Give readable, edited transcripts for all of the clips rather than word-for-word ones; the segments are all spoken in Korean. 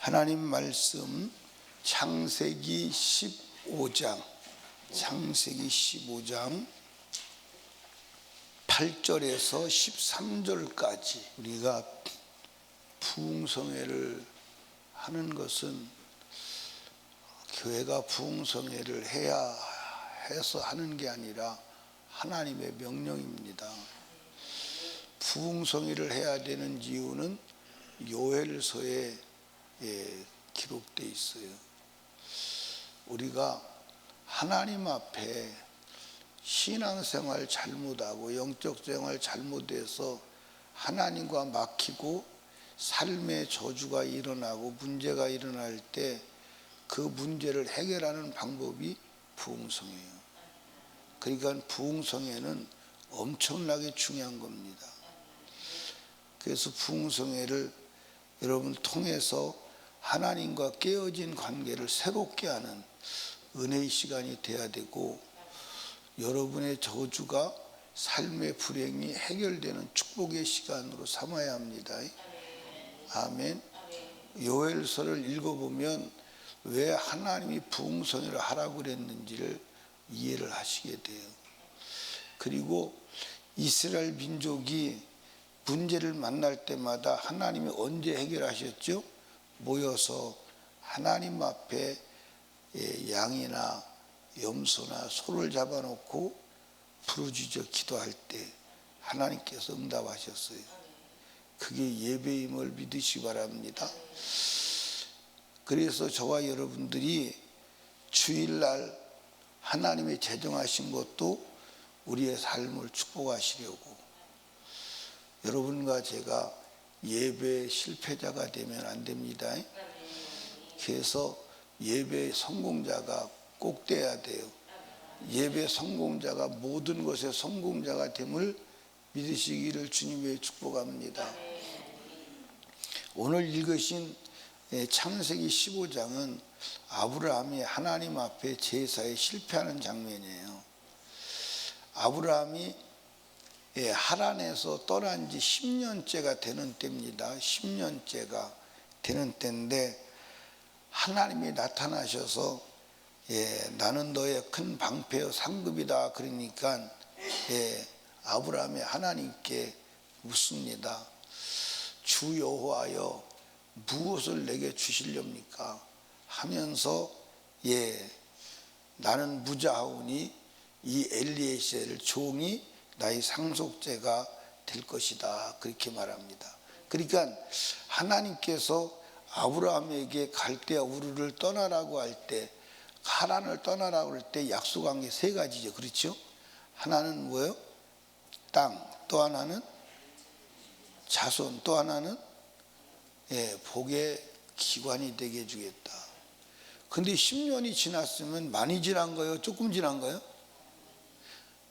하나님 말씀 창세기 15장 8절에서 13절까지 우리가 부흥성회를 하는 것은 교회가 부흥성회를 해야 해서 하는 게 아니라 하나님의 명령입니다. 부흥성회를 해야 되는 이유는 요엘서에 기록되어 있어요. 우리가 하나님 앞에 신앙생활 잘못하고 영적 생활 잘못해서 하나님과 막히고 삶의 저주가 일어나고 문제가 일어날 때 그 문제를 해결하는 방법이 부흥성회예요. 그러니까 부흥성회는 엄청나게 중요한 겁니다. 그래서 부흥성회를 여러분 통해서 하나님과 깨어진 관계를 새롭게 하는 은혜의 시간이 돼야 되고, 여러분의 저주가 삶의 불행이 해결되는 축복의 시간으로 삼아야 합니다. 아멘. 요엘서를 읽어보면 왜 하나님이 부흥성회를 하라고 그랬는지를 이해를 하시게 돼요. 그리고 이스라엘 민족이 문제를 만날 때마다 하나님이 언제 해결하셨죠? 모여서 하나님 앞에 양이나 염소나 소를 잡아놓고 부르짖어 기도할 때 하나님께서 응답하셨어요. 그게 예배임을 믿으시기 바랍니다. 그래서 저와 여러분들이 주일날 하나님의 제정하신 것도 우리의 삶을 축복하시려고, 여러분과 제가 예배 실패자가 되면 안 됩니다. 그래서 예배 성공자가 꼭 돼야 돼요. 예배 성공자가 모든 것의 성공자가 됨을 믿으시기를 주님의 축복합니다. 오늘 읽으신 창세기 15장은 아브라함이 하나님 앞에 제사에 실패하는 장면이에요. 아브라함이 하란에서 떠난 지 10년째가 되는 때입니다. 10년째가 되는 때인데 하나님이 나타나셔서 나는 너의 큰 방패여 상급이다 그러니까 아브라함이 하나님께 묻습니다. 주 여호와여 무엇을 내게 주시렵니까 하면서 나는 무자하오니 이 엘리에셀 종이 나의 상속제가 될 것이다 그렇게 말합니다. 그러니까 하나님께서 아브라함에게 갈대아 우르를 떠나라고 할 때, 하란을 떠나라고 할 때 약속한 게 세 가지죠. 그렇죠? 하나는 뭐예요? 땅, 또 하나는 자손, 또 하나는 복의 기관이 되게 해주겠다. 근데 10년이 지났으면 많이 지난 거예요? 조금 지난 거예요?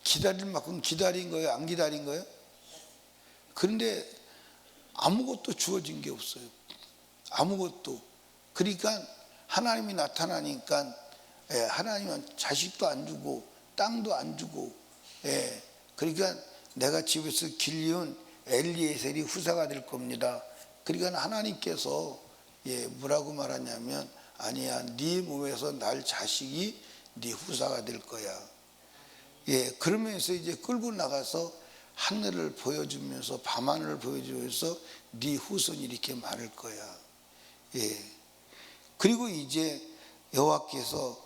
기다릴 만큼 기다린 거예요? 안 기다린 거예요? 그런데 아무것도 주어진 게 없어요. 아무것도. 그러니까 하나님이 나타나니까 하나님은 자식도 안 주고 땅도 안 주고, 그러니까 내가 집에서 길리운 엘리에셀이 후사가 될 겁니다. 그러니까 하나님께서 뭐라고 말하냐면, 아니야, 네 몸에서 날 자식이 네 후사가 될 거야. 그러면서 이제 끌고 나가서 하늘을 보여주면서 밤하늘을 보여주면서 네 후손이 이렇게 많을 거야. 그리고 이제 여호와께서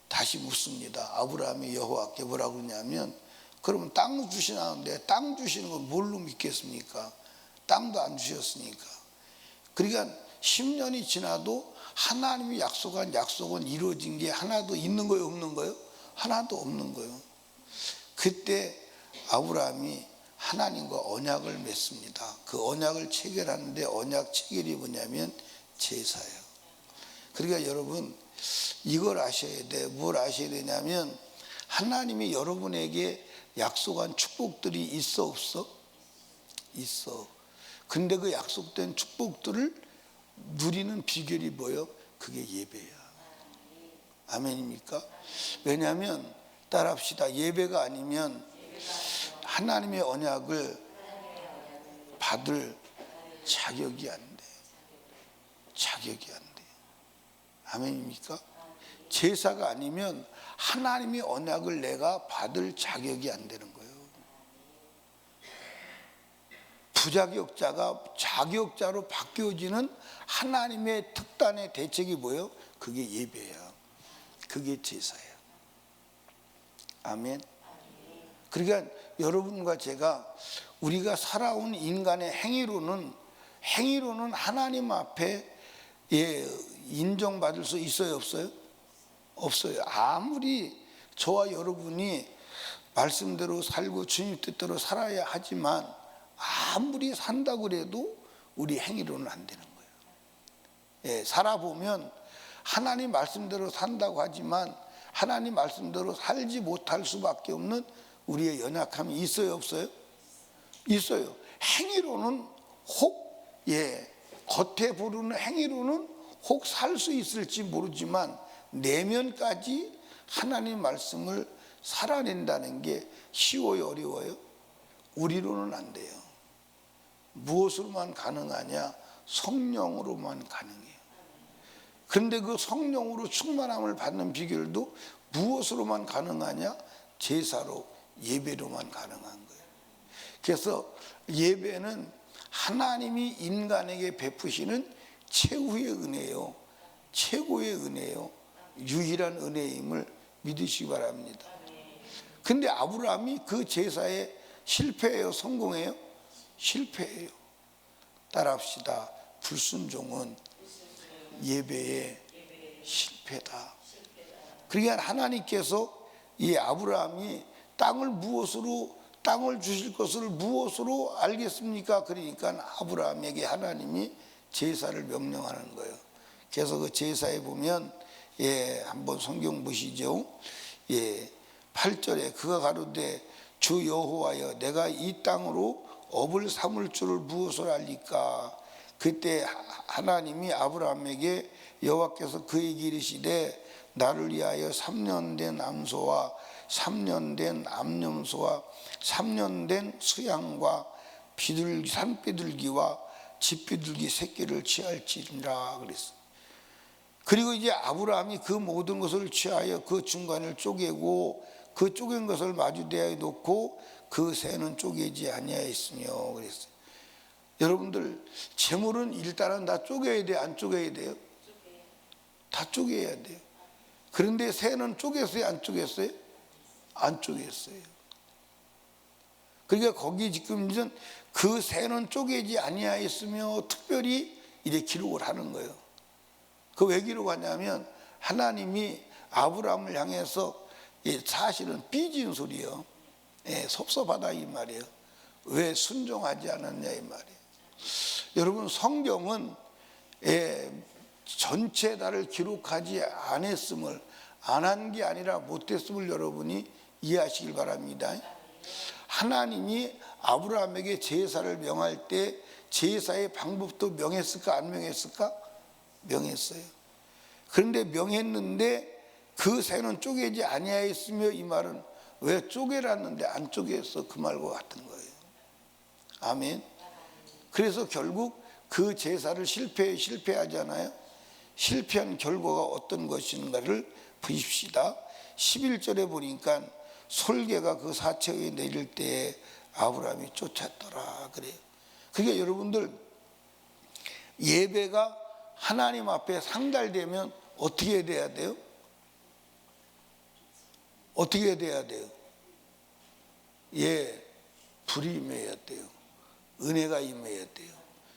다시 묻습니다. 아브라함이 여호와께 뭐라고 그러냐면, 그러면 땅 주시나는데 땅 주시는 건 뭘로 믿겠습니까? 땅도 안 주셨으니까. 그러니까 10년이 지나도 하나님이 약속한 약속은 이루어진 게 하나도 있는 거예요, 없는 거예요? 하나도 없는 거예요. 그때 아브라함이 하나님과 언약을 맺습니다. 그 언약을 체결하는데 언약 체결이 뭐냐면 제사예요. 그러니까 여러분 이걸 아셔야 돼. 뭘 아셔야 되냐면, 하나님이 여러분에게 약속한 축복들이 있어 없어? 있어. 근데 그 약속된 축복들을 누리는 비결이 뭐예요? 그게 예배야. 아멘입니까? 왜냐하면 따라합시다. 예배가 아니면 하나님의 언약을 받을 자격이 안 돼. 자격이 안 돼요. 아멘입니까? 제사가 아니면 하나님의 언약을 내가 받을 자격이 안 되는 거예요. 부자격자가 자격자로 바뀌어지는 하나님의 특단의 대책이 뭐예요? 그게 예배야. 그게 제사야. 아멘. 그러니까 여러분과 제가 우리가 살아온 인간의 행위로는 하나님 앞에 인정받을 수 있어요, 없어요? 없어요. 아무리 저와 여러분이 말씀대로 살고 주님 뜻대로 살아야 하지만 아무리 산다고 그래도 우리 행위로는 안 되는 거예요. 살아보면 하나님 말씀대로 산다고 하지만 하나님 말씀대로 살지 못할 수밖에 없는 우리의 연약함이 있어요, 없어요? 있어요. 행위로는 겉에 부르는 행위로는 혹 살 수 있을지 모르지만 내면까지 하나님 말씀을 살아낸다는 게 쉬워요, 어려워요? 우리로는 안 돼요. 무엇으로만 가능하냐? 성령으로만 가능해요. 그런데 그 성령으로 충만함을 받는 비결도 무엇으로만 가능하냐? 제사로, 예배로만 가능한 거예요. 그래서 예배는 하나님이 인간에게 베푸시는 최후의 은혜요, 최고의 은혜요, 유일한 은혜임을 믿으시기 바랍니다. 근데 아브라함이 그 제사에 실패해요, 성공해요? 실패해요. 따라합시다. 불순종은 예배의 실패다. 그러니까 하나님께서 이 아브라함이 땅을 주실 것을 무엇으로 알겠습니까? 그러니까 아브라함에게 하나님이 제사를 명령하는 거예요. 그래서 그 제사에 보면 한번 성경 보시죠. 8절에 그가 가로되 주 여호와여 내가 이 땅으로 업을 삼을 줄을 무엇을 알리까? 그때 하나님이 아브라함에게 여호와께서 그에게 이르시되 나를 위하여 3년 된 암소와 3년 된 암염소와 3년 된 수양과 산비둘기와 집비둘기 새끼를 취할지니라 그랬어요. 그리고 이제 아브라함이 그 모든 것을 취하여 그 중간을 쪼개고 그 쪼갠 것을 마주대하여 놓고 그 새는 쪼개지 아니하였으며 그랬어요. 여러분들 재물은 일단은 다 쪼개야 돼요, 안 쪼개야 돼요? 다 쪼개야 돼요. 그런데 새는 쪼갰어요, 안 쪼갰어요? 안 쪼갰어요. 그러니까 거기 지금 그 새는 쪼개지 아니하였으며 특별히 이렇게 기록을 하는 거예요. 그 왜 기록하냐면 하나님이 아브라함을 향해서 사실은 삐진 소리예요. 섭섭하다 이 말이에요. 왜 순종하지 않았냐 이 말이에요. 여러분 성경은 전체 다를 기록하지 않았음을 안 한 게 아니라 못했음을 여러분이 이해하시길 바랍니다. 하나님이 아브라함에게 제사를 명할 때 제사의 방법도 명했을까 안 명했을까? 명했어요. 그런데 명했는데 그 새는 쪼개지 아니하였으며 이 말은 왜 쪼개랐는데 안 쪼개서 그 말과 같은 거예요. 아멘. 그래서 결국 그 제사를 실패하잖아요. 실패한 결과가 어떤 것인가를 보십시다. 11절에 보니까 솔개가 그 사체에 내릴 때에 아브라함이 쫓았더라 그래요. 그러니까 여러분들 예배가 하나님 앞에 상달되면 어떻게 돼야 돼요? 어떻게 돼야 돼요? 불이 임해야 돼요. 은혜가 임해야 돼요.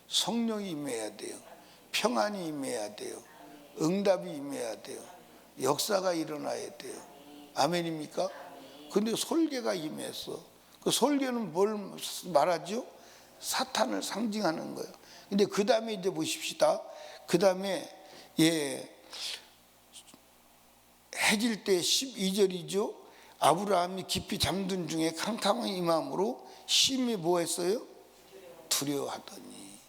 성령이 임해야 돼요. 평안이 임해야 돼요. 응답이 임해야 돼요. 역사가 일어나야 돼요. 아멘입니까? 근데 솔개가 임했어. 그 솔개는 뭘 말하죠? 사탄을 상징하는 거예요. 근데 그 다음에 이제 보십시다. 그 다음에 해질 때 12절이죠. 아브라함이 깊이 잠든 중에 캄캄한 이 마음으로 심히 뭐 했어요? 두려워하더니.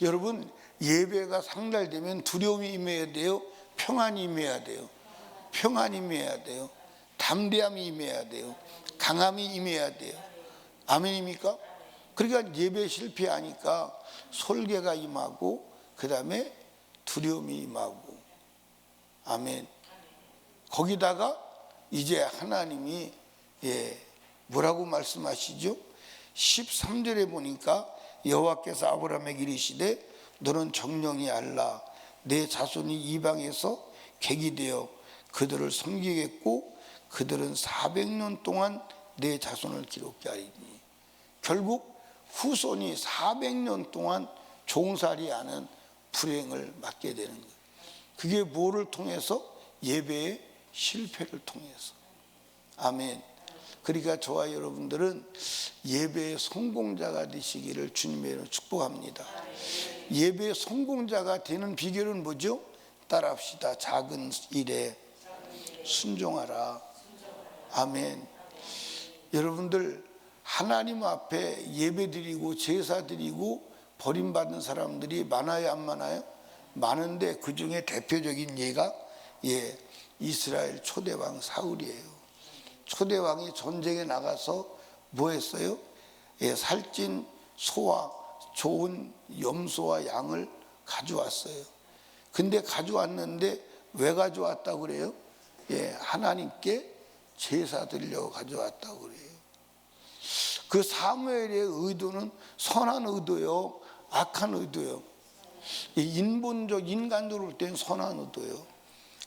여러분 예배가 상달되면 두려움이 임해야 돼요? 평안이 임해야 돼요? 평안이 임해야 돼요? 담대함이 임해야 돼요? 강함이 임해야 돼요? 아멘입니까? 그러니까 예배 실패하니까 솔개가 임하고 그 다음에 두려움이 임하고. 아멘. 거기다가 이제 하나님이 뭐라고 말씀하시죠? 13절에 보니까 여호와께서 아브라함에게 이르시되 너는 정령이 알라. 내 자손이 이방에서 객이 되어 그들을 섬기겠고 그들은 400년 동안 내 자손을 기록케 하리니. 결국 후손이 400년 동안 종살이하는 불행을 맞게 되는 거예요. 그게 뭐를 통해서? 예배의 실패를 통해서. 아멘. 그러니까 저와 여러분들은 예배의 성공자가 되시기를 주님의 이름으로 축복합니다. 예배의 성공자가 되는 비결은 뭐죠? 따라합시다. 작은 일에 순종하라. 아멘. 여러분들 하나님 앞에 예배드리고 제사드리고 버림받는 사람들이 많아요, 안 많아요? 많은데 그 중에 대표적인 예가 이스라엘 초대왕 사울이에요. 초대왕이 전쟁에 나가서 뭐 했어요? 살찐 소와 좋은 염소와 양을 가져왔어요. 근데 가져왔는데 왜 가져왔다고 그래요? 하나님께 제사 드리려고 가져왔다고 그래요. 그 사무엘의 의도는 선한 의도요, 악한 의도요. 인간적으로 볼 때는 선한 의도요.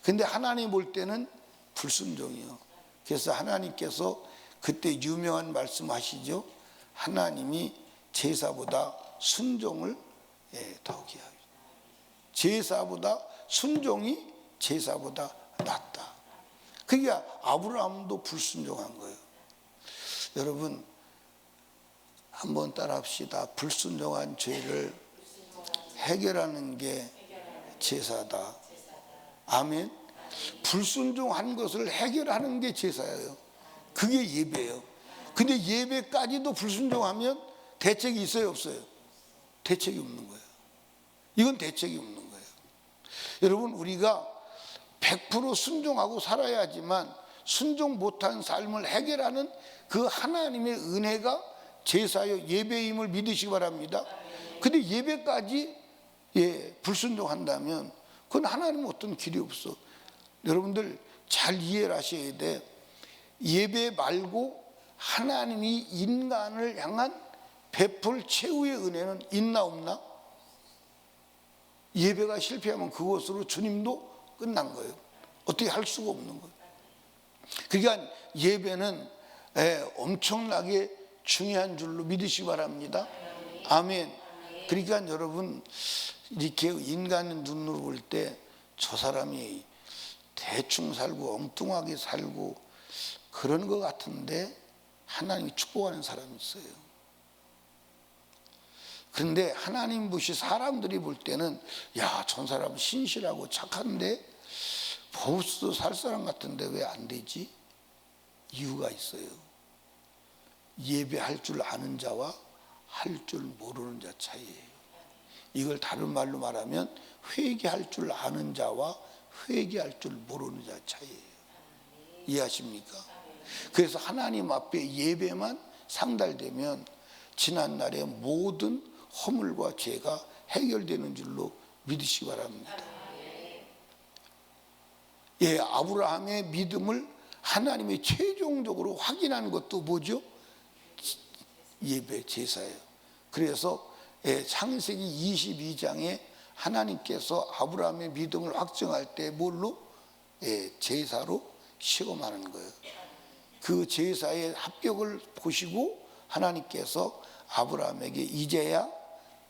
근데 하나님 볼 때는 불순종이요. 그래서 하나님께서 그때 유명한 말씀하시죠. 하나님이 제사보다 순종을 더하게 하죠. 제사보다 순종이 제사보다 낫다. 그러니까 아브라함도 불순종한 거예요. 여러분 한번 따라합시다. 불순종한 죄를 해결하는 게 제사다. 아멘. 불순종한 것을 해결하는 게 제사예요. 그게 예배예요. 근데 예배까지도 불순종하면 대책이 있어요, 없어요? 대책이 없는 거예요. 이건 대책이 없는 거예요. 여러분 우리가 100% 순종하고 살아야지만 순종 못한 삶을 해결하는 그 하나님의 은혜가 제사요 예배임을 믿으시기 바랍니다. 근데 예배까지 불순종한다면 그건 하나님은 어떤 길이 없어. 여러분들 잘 이해를 하셔야 돼. 예배 말고 하나님이 인간을 향한 베풀 최후의 은혜는 있나 없나? 예배가 실패하면 그것으로 주님도 끝난 거예요. 어떻게 할 수가 없는 거예요. 그러니까 예배는 엄청나게 중요한 줄로 믿으시기 바랍니다. 아멘. 그러니까 여러분 이렇게 인간의 눈으로 볼 때 저 사람이 대충 살고 엉뚱하게 살고 그런 것 같은데 하나님이 축복하는 사람이 있어요. 그런데 하나님 보시 사람들이 볼 때는 야, 저 사람 신실하고 착한데 보수도 살 사람 같은데 왜 안 되지? 이유가 있어요. 예배할 줄 아는 자와 할 줄 모르는 자 차이예요. 이걸 다른 말로 말하면 회개할 줄 아는 자와 회개할 줄 모르는 자 차이예요. 이해하십니까? 그래서 하나님 앞에 예배만 상달되면 지난날의 모든 허물과 죄가 해결되는 줄로 믿으시기 바랍니다. 아브라함의 믿음을 하나님이 최종적으로 확인하는 것도 뭐죠? 예배, 제사예요. 그래서 창세기 22장에 하나님께서 아브라함의 믿음을 확정할 때 뭘로? 제사로 시험하는 거예요. 그 제사의 합격을 보시고 하나님께서 아브라함에게 이제야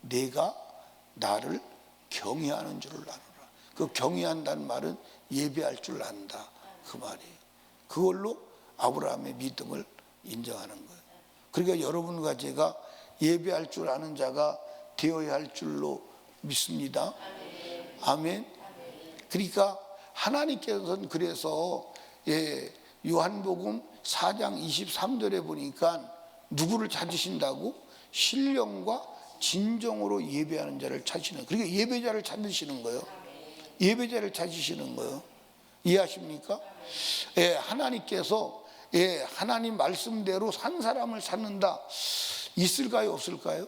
내가 나를 경외하는 줄을 아노라. 그 경외한다는 말은 예배할 줄 안다 그 말이에요. 그걸로 아브라함의 믿음을 인정하는 거예요. 그러니까 여러분과 제가 예배할 줄 아는 자가 되어야 할 줄로 믿습니다. 아멘. 그러니까 하나님께서는 그래서 요한복음 4장 23절에 보니까 누구를 찾으신다고? 신령과 진정으로 예배하는 자를 찾으시는. 그러니까 예배자를 찾으시는 거예요. 예배자를 찾으시는 거예요. 이해하십니까? 하나님께서 하나님 말씀대로 산 사람을 찾는다. 있을까요? 없을까요?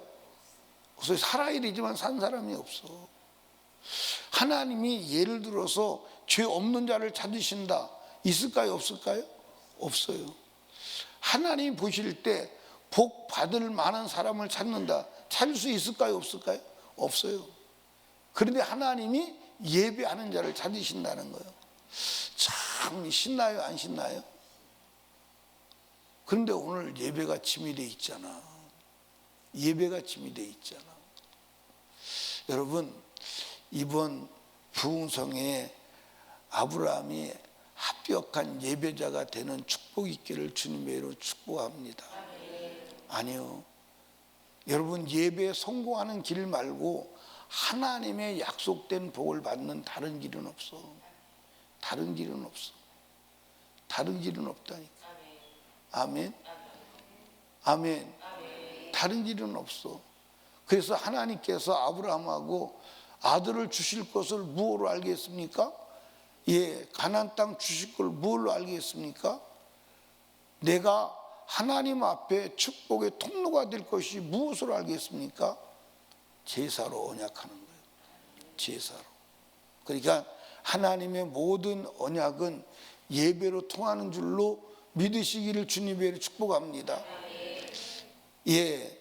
없어요. 살아야 되지만 산 사람이 없어. 하나님이 예를 들어서 죄 없는 자를 찾으신다. 있을까요? 없을까요? 없어요. 하나님 보실 때 복 받을 만한 사람을 찾는다. 찾을 수 있을까요? 없을까요? 없어요. 그런데 하나님이 예배하는 자를 찾으신다는 거예요. 참 신나요? 안 신나요? 그런데 오늘 예배가 침이 돼 있잖아. 예배가 침이 돼 있잖아. 여러분, 이번 부흥성에 아브라함이 합격한 예배자가 되는 축복이 있기를 주님의 이름으로 축복합니다. 아니요. 여러분, 예배에 성공하는 길 말고 하나님의 약속된 복을 받는 다른 길은 없어. 다른 길은 없어. 다른 길은 없다니까. 아멘. 아멘. 다른 길은 없어. 그래서 하나님께서 아브라함하고 아들을 주실 것을 무엇으로 알겠습니까? 예, 가나안 땅 주실 걸 무엇으로 알겠습니까? 내가 하나님 앞에 축복의 통로가 될 것이 무엇으로 알겠습니까? 제사로 언약하는 거예요. 제사로. 그러니까 하나님의 모든 언약은 예배로 통하는 줄로 믿으시기를 주님의 축복합니다. 예,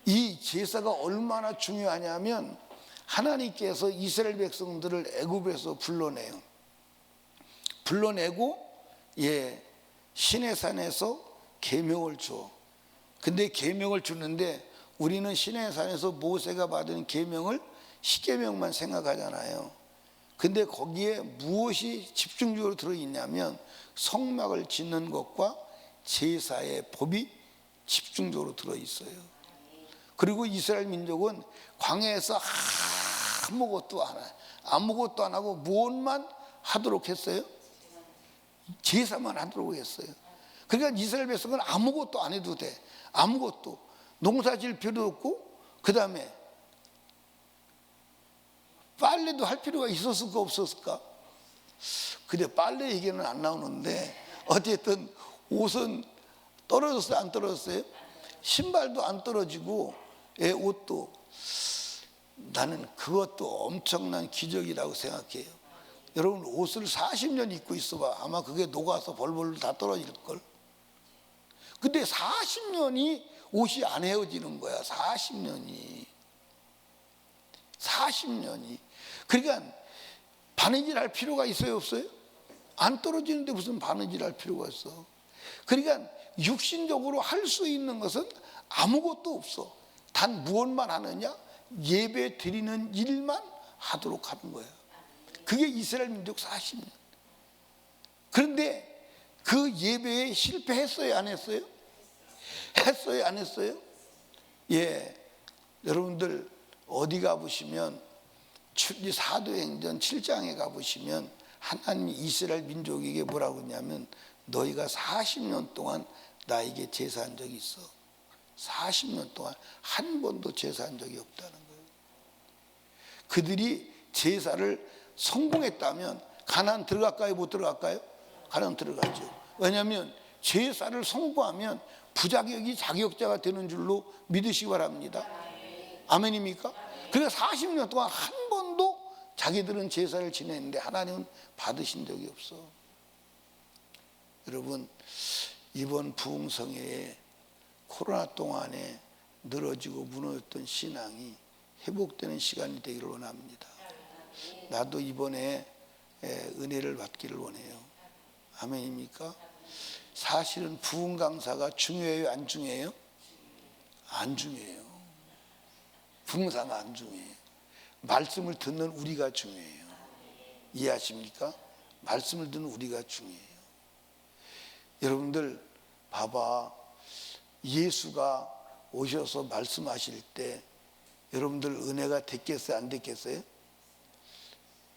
이 제사가 얼마나 중요하냐면 하나님께서 이스라엘 백성들을 애굽에서 불러내고 예, 시내산에서 계명을 줘. 근데 계명을 주는데 우리는 시내산에서 모세가 받은 계명을 십계명만 생각하잖아요. 근데 거기에 무엇이 집중적으로 들어있냐면 성막을 짓는 것과 제사의 법이 집중적으로 들어있어요. 그리고 이스라엘 민족은 광야에서 아무것도 안 하고 무엇만 하도록 했어요? 제사만 하도록 했어요. 그러니까 이스라엘 백성은 아무것도 안 해도 돼. 아무것도. 농사 질 필요도 없고, 그 다음에 빨래도 할 필요가 있었을까 없었을까? 근데 빨래 얘기는 안 나오는데 어쨌든 옷은 떨어졌어요? 안 떨어졌어요? 신발도 안 떨어지고 옷도. 나는 그것도 엄청난 기적이라고 생각해요. 여러분, 옷을 40년 입고 있어봐. 아마 그게 녹아서 벌벌 다 떨어질걸. 근데 40년이 옷이 안 헤어지는 거야. 40년이. 그러니까 바느질 할 필요가 있어요, 없어요? 안 떨어지는데 무슨 바느질 할 필요가 있어. 그러니까 육신적으로 할 수 있는 것은 아무것도 없어. 단 무엇만 하느냐? 예배 드리는 일만 하도록 하는 거야. 그게 이스라엘 민족 40년. 그런데 그 예배에 실패했어요, 안 했어요? 했어요, 안 했어요? 예, 여러분들 어디 가보시면 사도행전 7장에 가보시면 하나님이 이스라엘 민족에게 뭐라고 했냐면 너희가 40년 동안 나에게 제사한 적이 있어. 40년 동안 한 번도 제사한 적이 없다는 거예요. 그들이 제사를 성공했다면 가나안 들어갈까요? 못 들어갈까요? 가나안 들어가죠. 왜냐하면 제사를 성공하면 부자격이 자격자가 되는 줄로 믿으시기 바랍니다. 아멘입니까? 그러니까 40년 동안 한 번도 자기들은 제사를 지냈는데 하나님은 받으신 적이 없어. 여러분, 이번 부흥성회에 코로나 동안에 늘어지고 무너졌던 신앙이 회복되는 시간이 되기를 원합니다. 나도 이번에 은혜를 받기를 원해요. 아멘입니까? 사실은 부흥 강사가 중요해요, 안 중요해요? 안 중요해요. 부흥사가 안 중요해요. 말씀을 듣는 우리가 중요해요. 이해하십니까? 말씀을 듣는 우리가 중요해요. 여러분들 봐봐, 예수가 오셔서 말씀하실 때 여러분들 은혜가 됐겠어요, 안 됐겠어요?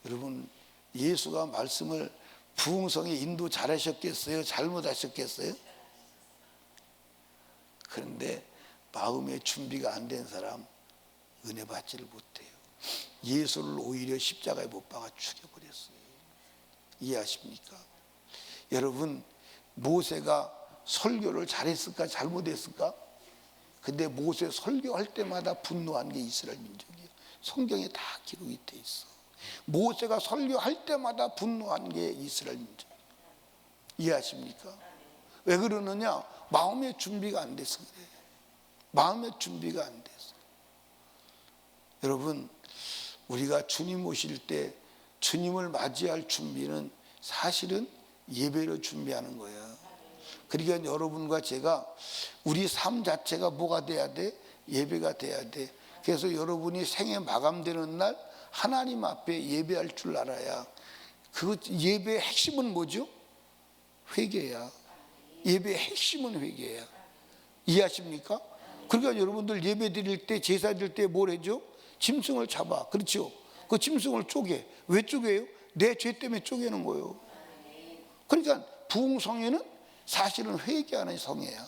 여러분, 예수가 말씀을 부흥성에 인도 잘하셨겠어요? 잘못하셨겠어요? 그런데 마음의 준비가 안 된 사람 은혜 받지를 못해요. 예수를 오히려 십자가에 못 박아 죽여버렸어요. 이해하십니까? 여러분, 모세가 설교를 잘했을까 잘못했을까? 근데 모세 설교할 때마다 분노한 게 이스라엘 민족이에요. 성경에 다 기록이 돼 있어. 모세가 설교할 때마다 분노한 게 이스라엘 민족. 이해하십니까? 왜 그러느냐? 마음의 준비가 안 돼서 그래. 마음의 준비가 안 돼서. 여러분, 우리가 주님 오실 때 주님을 맞이할 준비는 사실은 예배로 준비하는 거예요. 그러니까 여러분과 제가 우리 삶 자체가 뭐가 돼야 돼? 예배가 돼야 돼. 그래서 여러분이 생애 마감되는 날 하나님 앞에 예배할 줄 알아야. 그 예배의 핵심은 뭐죠? 회개야. 예배의 핵심은 회개야. 이해하십니까? 그러니까 여러분들 예배 드릴 때, 제사 드릴 때 뭘 해줘? 짐승을 잡아. 그렇죠? 그 짐승을 쪼개. 왜 쪼개요? 내 죄 때문에 쪼개는 거예요. 그러니까 부흥성회는 사실은 회개하는 성회야.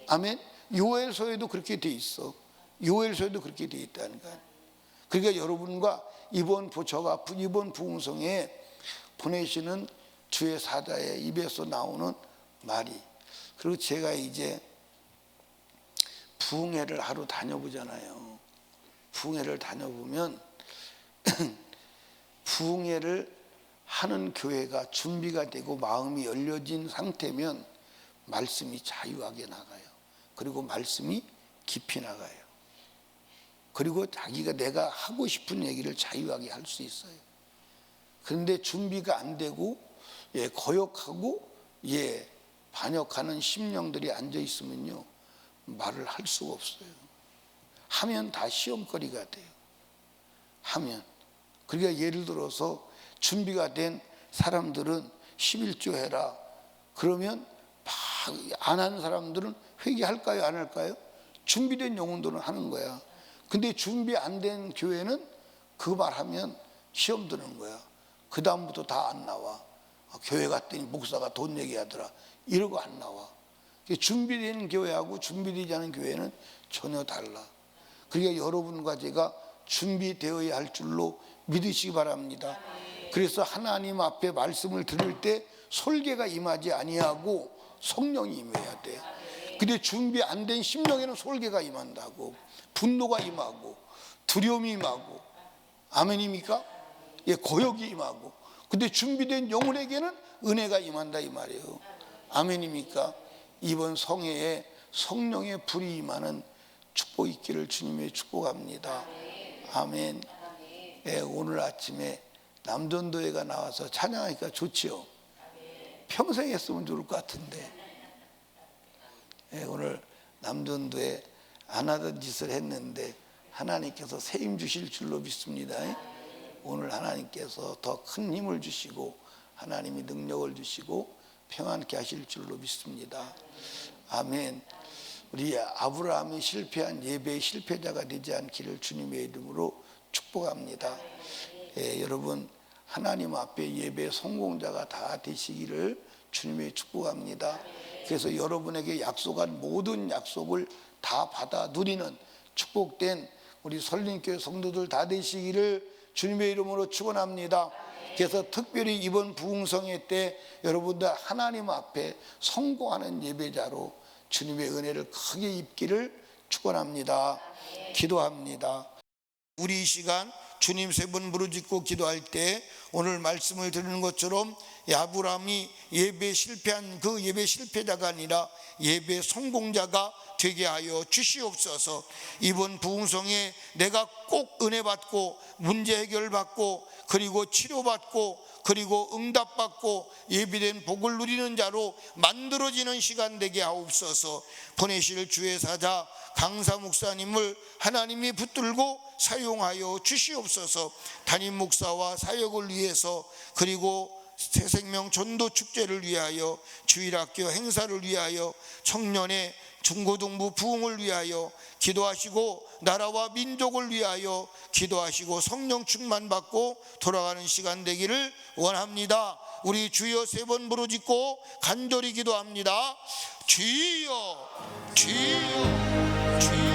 아멘. 요엘서에도 그렇게 돼 있어. 요엘서에도 그렇게 돼 있다는 거야. 그러니까 여러분과 이번 부흥성회에 보내시는 주의 사자의 입에서 나오는 말이, 그리고 제가 이제 부흥회를 하러 다녀보잖아요. 부흥회를 다녀보면 부흥회를 하는 교회가 준비가 되고 마음이 열려진 상태면 말씀이 자유하게 나가요. 그리고 말씀이 깊이 나가요. 그리고 자기가 내가 하고 싶은 얘기를 자유하게 할 수 있어요. 그런데 준비가 안 되고 거역하고 반역하는 심령들이 앉아 있으면요, 말을 할 수가 없어요. 하면 다 시험거리가 돼요. 하면. 그러니까 예를 들어서 준비가 된 사람들은 11조 해라. 그러면 안 하는 사람들은 회개할까요? 안 할까요? 준비된 영혼들은 하는 거야. 근데 준비 안 된 교회는 그 말하면 시험 드는 거야. 그 다음부터 다 안 나와. 교회 갔더니 목사가 돈 얘기하더라. 이러고 안 나와. 준비된 교회하고 준비되지 않은 교회는 전혀 달라. 그러니까 여러분과 제가 준비되어야 할 줄로 믿으시기 바랍니다. 그래서 하나님 앞에 말씀을 들을 때 설계가 임하지 아니하고 성령이 임해야 돼. 근데 준비 안 된 심령에는 설계가 임한다고. 분노가 임하고 두려움이 임하고. 아멘입니까? 고역이 임하고. 근데 준비된 영혼에게는 은혜가 임한다 이 말이에요. 아멘입니까? 이번 성회에 성령의 불이 임하는 축복 있기를 주님의 축복합니다. 아멘. 오늘 아침에 남전도회가 나와서 찬양하니까 좋지요. 평생 했으면 좋을 것 같은데. 오늘 남전도회 안 하던 짓을 했는데 하나님께서 새 힘 주실 줄로 믿습니다. 오늘 하나님께서 더 큰 힘을 주시고 하나님이 능력을 주시고 평안케 하실 줄로 믿습니다. 아멘. 우리 아브라함이 실패한 예배의 실패자가 되지 않기를 주님의 이름으로 축복합니다. 여러분, 하나님 앞에 예배 성공자가 다 되시기를 주님의 축복합니다. 그래서 여러분에게 약속한 모든 약속을 다 받아 누리는 축복된 우리 설림교회 성도들 다 되시기를 주님의 이름으로 축원합니다. 그래서 특별히 이번 부흥성회 때 여러분들 하나님 앞에 성공하는 예배자로 주님의 은혜를 크게 입기를 축원합니다. 기도합니다. 우리 이 시간 주님 세 번 부르짖고 기도할 때 오늘 말씀을 드리는 것처럼 아브라함이 예배 실패한 그 예배 실패자가 아니라 예배 성공자가 되게 하여 주시옵소서. 이번 부흥성에 내가 꼭 은혜 받고 문제 해결 받고 그리고 치료받고 그리고 응답받고 예비된 복을 누리는 자로 만들어지는 시간 되게 하옵소서. 보내실 주의 사자 강사 목사님을 하나님이 붙들고 사용하여 주시옵소서. 담임 목사와 사역을 위해서 그리고 새생명 전도 축제를 위하여 주일학교 행사를 위하여 청년의 중고등부 부흥을 위하여 기도하시고 나라와 민족을 위하여 기도하시고 성령 충만 받고 돌아가는 시간 되기를 원합니다. 우리 주여 세 번 부르짖고 간절히 기도합니다. 주여 주여 주여.